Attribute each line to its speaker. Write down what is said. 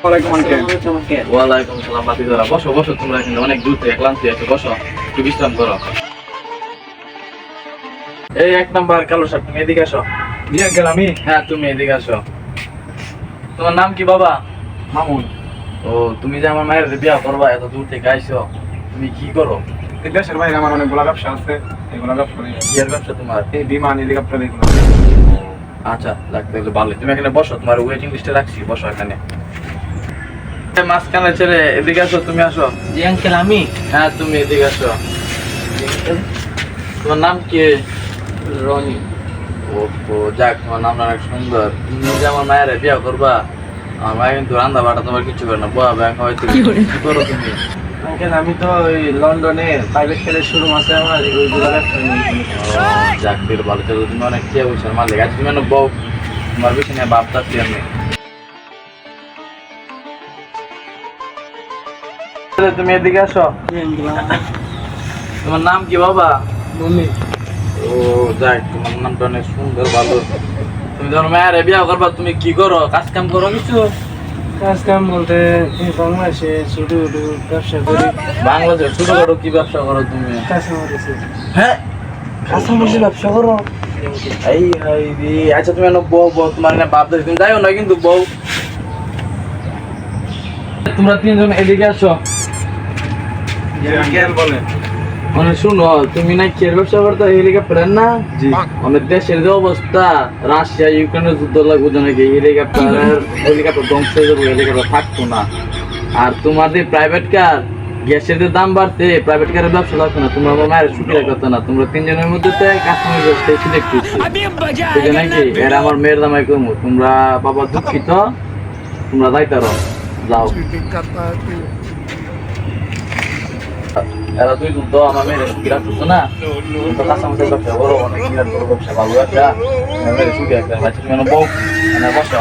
Speaker 1: ওয়ালাইকুম আঙ্কেল।
Speaker 2: ওয়ালাইকুম সালাম বাতিজারা। বসো বসো, তোমরা কিন্তু অনেক দূর থেকে ক্লান্তি আছে, বসো একটু বিশ্রাম করো। এই 1 নাম্বার কালো শার্ট, তুমি এদিকে আসো।
Speaker 1: জি আঙ্কেল, আমি
Speaker 2: হ্যাঁ তুমি এদিকে আসো। তোমার নাম কি বাবা?
Speaker 1: মামুন।
Speaker 2: ও, তুমি যে আমার মায়ের বিয়া করবা, এত দূর থেকে আইছো, তুমি কি করো?
Speaker 1: এই দেশের বাইরে আমার অনেকগুলো ব্যবসা আছে, এগুলো ব্যবসা নেই।
Speaker 2: কি এর ব্যবসা তোমার?
Speaker 1: এই বিমান হেলিকপ্টার এগুলো।
Speaker 2: আচ্ছা, লাগতে হলে ভালো। তুমি এখানে বসো, তোমার ওয়েটিং লিস্টে রাখছি, বসো এখানে। মাঝখানে ছেলে এদিকে আসো, তুমি আসো।
Speaker 3: জি আঙ্কেল, আমি
Speaker 2: হ্যাঁ তুমি এদিকে আসো। তোমার নাম কি?
Speaker 3: রনি।
Speaker 2: ও যাক, তোমার নামটা অনেক সুন্দর। তুমি যে আমার মায়ের বিয়া করবা, আমার মায়ের কিন্তু রান্না বাটা তোমার কিছু করে না, বয়া ব্যাংক হয়তো কি করো তুমি?
Speaker 3: আঙ্কেল, আমি তো ওই লন্ডনে প্রাইভেট খেলে শোরুম আছে আমার, ওইগুলো ব্যবসা নিয়ে।
Speaker 2: যাক বের ভালো চলো, তুমি অনেক কে বলছো মালিক। আজ তুমি অনেক বউ, তোমার বেশি নিয়ে ভাবতাছি আমি। তুমি এদিকে আসো। তোমার নাম কি বাবা?
Speaker 3: মনি।
Speaker 2: ও যাক, তোমার নামটা অনেক সুন্দর, ভালো। তুমি তোমার মায়ের বিয়া করবা, তুমি কি করো? কাজ কাম করো কিছু?
Speaker 3: কাজ কাম বলতে এই বাংলাদেশে ছোট ছোট ব্যবসা করি।
Speaker 2: বাংলাদেশে ছোটখাটো কি ব্যবসা করো তুমি?
Speaker 3: কাঁচামরিচে।
Speaker 2: হ্যাঁ, কাঁচামরিচে ব্যবসা করো? এই হাই রে। আচ্ছা তুমি এনে বউ বউ, তোমার না বাপ দাদি, তুমি যাইও না কিন্তু বউ। তোমরা তিনজন এদিকে আসো।
Speaker 1: জি আঙ্কেল, বলেন।
Speaker 2: মানে শুনো, তুমি না কি ব্যবসা করতে হেলিকপ্টার না?
Speaker 1: জি।
Speaker 2: আমাদের দেশের যে অবস্থা, রাশিয়া ইউক্রেনের যুদ্ধ লাগবে নাকি, হেলিকপ্টার ধ্বংস হয়ে যাবে, হেলিকপ্টার থাকতো না। আর তোমাদের প্রাইভেট কার, গ্যাসের যে দাম বাড়ছে, প্রাইভেট কারের ব্যবসা লাগতো না। তোমরা আমার মায়ের সুখী রাখতো না। তোমরা তিনজনের মধ্যে কাস্টমার ব্যবসায় সিলেক্ট করছি, ঠিক আছে নাকি? এরা আমার মেয়ের দামাই কমু। তোমরা বাবা দুঃখিত, তোমরা যাইতারো, যাও। এরা দুই যুদ্ধ আমার মেয়ের সুখী রাখতো না। তো কাস্টমার ব্যবসা বড়, অনেক বিরাট বড় ব্যবসা, ভালো ব্যবসা। আমার মেয়ের সুখী রাখতে বউ, বসো।